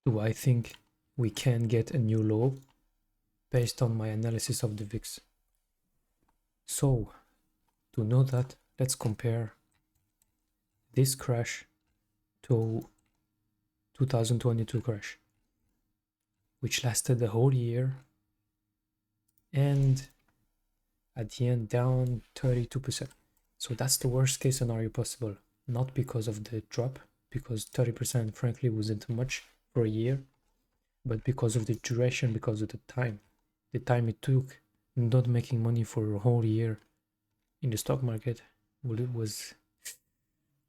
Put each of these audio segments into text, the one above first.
do I think we can get a new low based on my analysis of the VIX. So, to know that, let's compare this crash to 2022 crash, which lasted the whole year and at the end down 32%. So that's the worst case scenario possible, not because of the drop, because 30% frankly wasn't much for a year, but because of the duration, because of the time it took not making money for a whole year in the stock market. Well, it was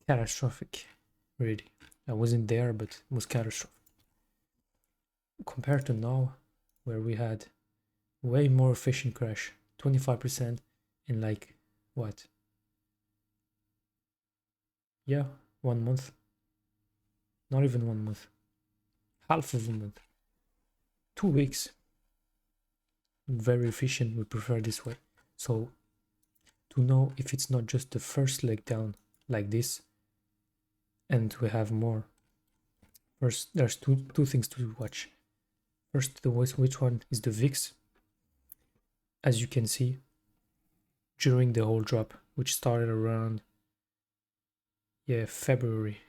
catastrophic, really. I wasn't there, but it was catastrophic. Compared to now, where we had way more efficient crash, 25% in like, what? Yeah, 1 month. Not even 1 month. Half of a month. 2 weeks. Very efficient, we prefer this way. So, to know if it's not just the first leg down like this, and we have more. First, there's two things to watch. First, which one is the VIX? As you can see, during the whole drop, which started around February.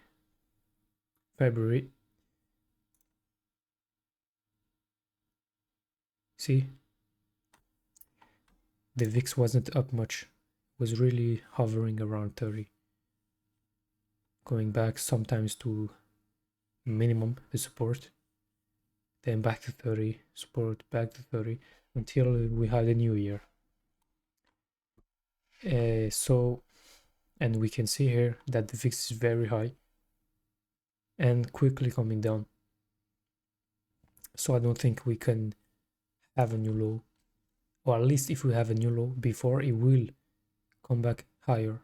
See, the VIX wasn't up much, it was really hovering around 30, going back sometimes to minimum, the support, then back to 30, support, back to 30, until we had a new year. And we can see here that the VIX is very high and quickly coming down. So I don't think we can have a new low, or at least if we have a new low before, it will come back higher,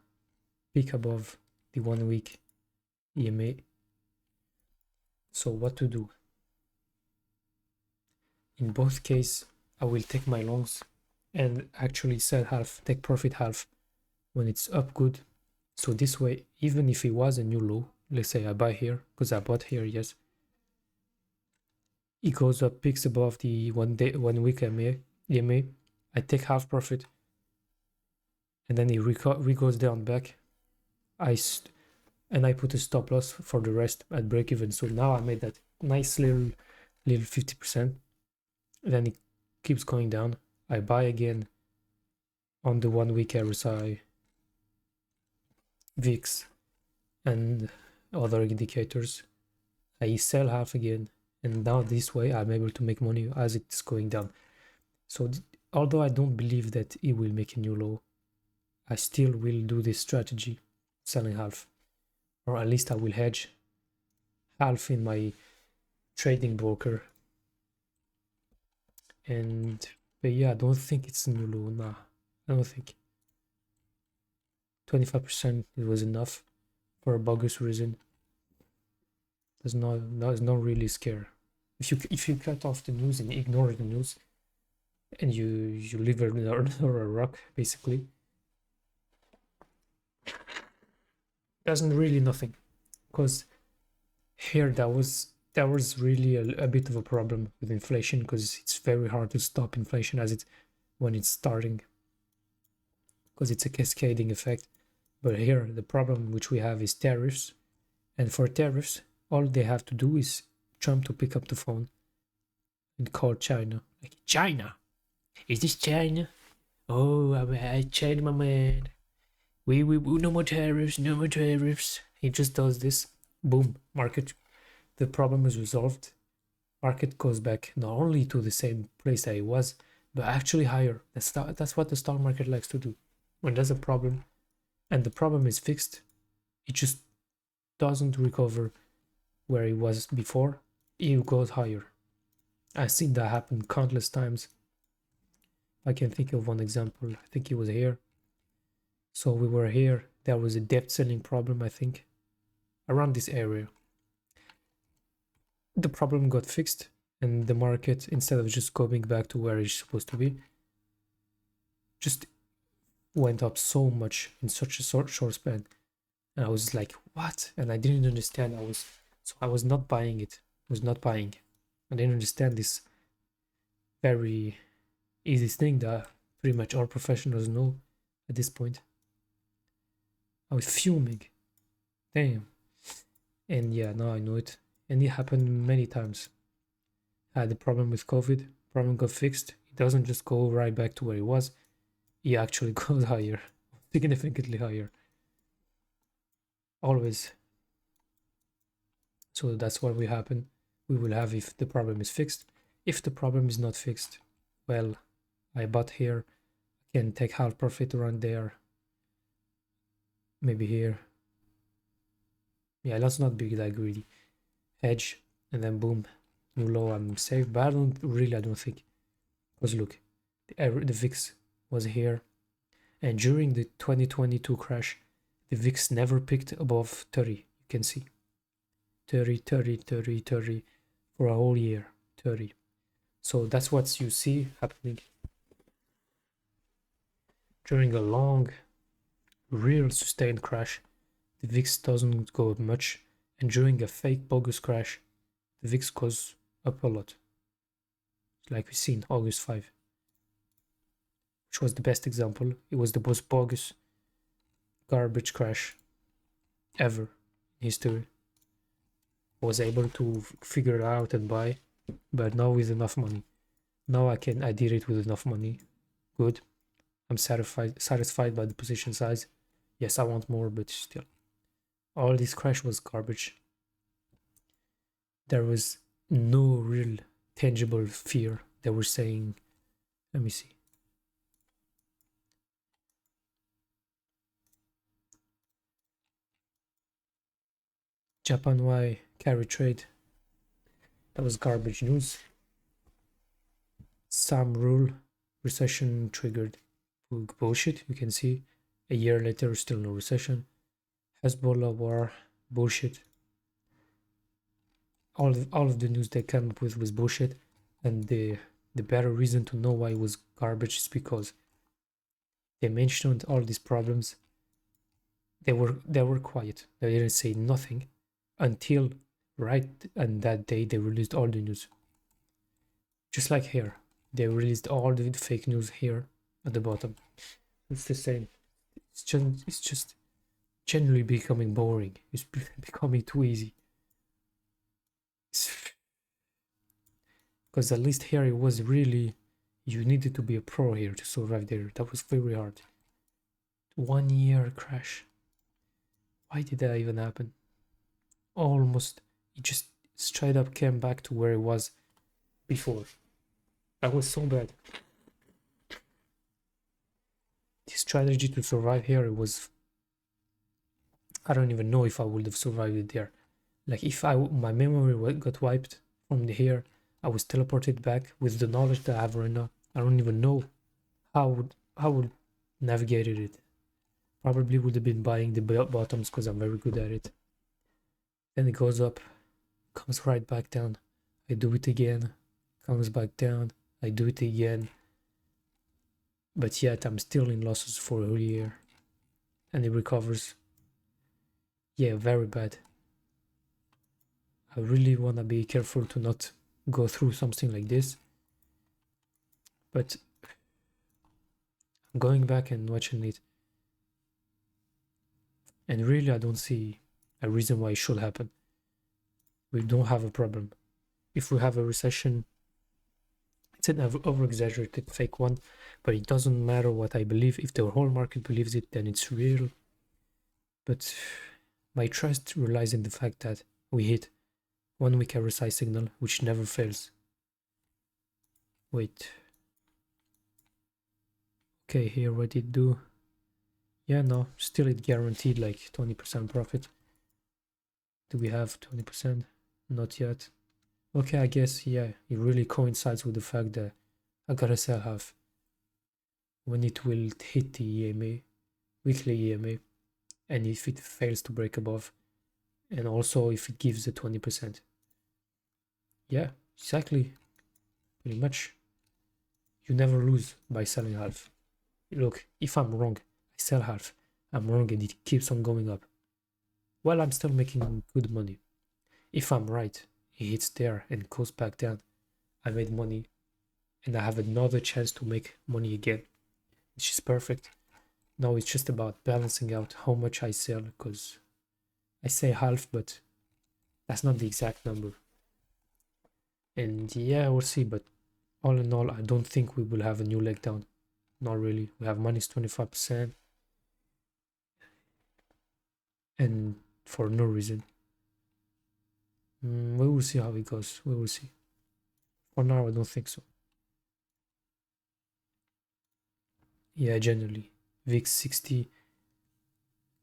peak above the 1 week EMA. So what to do? In both cases, I will take my longs and actually sell half, take profit half when it's up good. So this way, even if it was a new low, let's say I buy here, because I bought here, yes, it goes up, peaks above the 1 week EMA, I take half profit, and then it goes down back. I put a stop loss for the rest at break even. So now I made that nice little 50%. Then it keeps going down. I buy again on the 1 week RSI, VIX, and other indicators. I sell half again, and now this way I'm able to make money as it's going down. So although I don't believe that it will make a new low, I still will do this strategy, selling half, or at least I will hedge half in my trading broker. But yeah, I don't think it's a new low. Nah, I don't think 25% it was enough for a bogus reason. There's not really scare. If you cut off the news and ignore the news, and you live under a rock, basically, there's really nothing. Because here that was really a bit of a problem with inflation, because it's very hard to stop inflation when it's starting, because it's a cascading effect. But here the problem which we have is tariffs, and for tariffs all they have to do is Trump to pick up the phone and call China, like, China, is this China? Oh, I China, my man, we no more tariffs, no more tariffs. He just does this, boom, market, the problem is resolved. Market goes back not only to the same place that it was, but actually higher. That's what the stock market likes to do. When there's a problem and the problem is fixed, it just doesn't recover where it was before, it goes higher. I've seen that happen countless times. I can think of one example. I think it was here. So we were here, there was a debt selling problem, I think, around this area. The problem got fixed, and the market, instead of just going back to where it's supposed to be, just went up so much in such a short span. And I was like, what? And I didn't understand. I was not buying it. was not buying. I didn't understand this very easy thing that pretty much all professionals know at this point. I was fuming. Damn. And yeah, now I know it. And it happened many times. I had a problem with COVID, problem got fixed. It doesn't just go right back to where it was. It actually goes higher, significantly higher. Always. So that's what will happen. We will have if the problem is fixed. If the problem is not fixed, well, I bought here. I can take half profit around there. Maybe here. Yeah, let's not be that greedy. Hedge, and then boom, new low. I'm safe, but I don't think. Because look, the VIX was here, and during the 2022 crash, the VIX never picked above 30. You can see 30, 30, 30, 30 for a whole year. 30. So that's what you see happening during a long, real sustained crash. The VIX doesn't go up much, and during a fake bogus crash, the VIX goes up a lot. Like we see in August 5, which was the best example. It was the most bogus garbage crash ever in history. I was able to figure it out and buy, but now with enough money. Now I did it with enough money. Good. I'm satisfied by the position size. Yes, I want more, but still. All this crash was garbage. There was no real tangible fear. They were saying, let me see. Japan Y carry trade. That was garbage news. Some rule recession triggered. Bullshit, you can see. A year later, still no recession. Hezbollah war, bullshit. All of the news they came up with was bullshit, and the better reason to know why it was garbage is because they mentioned all these problems. They were quiet. They didn't say nothing until right on that day they released all the news. Just like here, they released all the fake news here at the bottom. It's the same. It's just generally becoming boring. It's becoming too easy. Because at least here it was really, you needed to be a pro here to survive there. That was very hard. 1 year crash. Why did that even happen? Almost, it just straight up came back to where it was before. That was so bad. The strategy to survive here, it was, I don't even know if I would have survived it there. Like if my memory got wiped from here, I was teleported back with the knowledge that I have right now. I don't even know how I would navigated it. Probably would have been buying the bottoms because I'm very good at it. Then it goes up, comes right back down. I do it again, comes back down. I do it again. But yet I'm still in losses for a year. And it recovers. Yeah, very bad. I really want to be careful to not go through something like this. But I'm going back and watching it. And really I don't see a reason why it should happen. We don't have a problem. If we have a recession, it's an over-exaggerated fake one, but it doesn't matter what I believe. If the whole market believes it, then it's real. But my trust relies in the fact that we hit 1 week RSI signal, which never fails. Wait. Okay, here what did it do? Yeah, no, still it guaranteed like 20% profit. Do we have 20%? Not yet. Okay, I guess, yeah, it really coincides with the fact that I gotta sell half when it will hit the EMA, weekly EMA, and if it fails to break above, and also if it gives the 20%. Yeah, exactly. Pretty much. You never lose by selling half. Look, if I'm wrong, I sell half. I'm wrong and it keeps on going up. Well, I'm still making good money. If I'm right, it hits there and goes back down. I made money and I have another chance to make money again, which is perfect. Now it's just about balancing out how much I sell, because I say half, but that's not the exact number. And yeah, we'll see. But all in all, I don't think we will have a new leg down. Not really. We have minus 25%, and for no reason. We will see how it goes. We will see. For now, I don't think so. Yeah, generally. VIX 60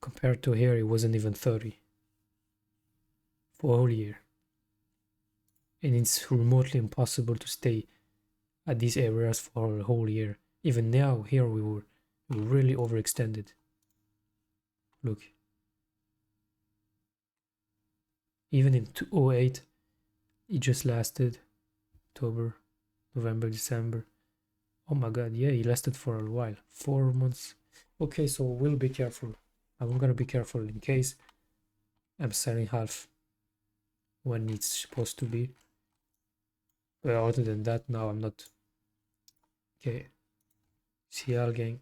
compared to here, it wasn't even 30 for a whole year. And it's remotely impossible to stay at these areas for a whole year. Even now, here we were really overextended. Look. Even in 2008, it just lasted October, November, December. Oh my god, yeah, it lasted for a while. 4 months. Okay, so we'll be careful. I'm gonna be careful in case I'm selling half when it's supposed to be. But other than that, now I'm not. Okay. CL gang.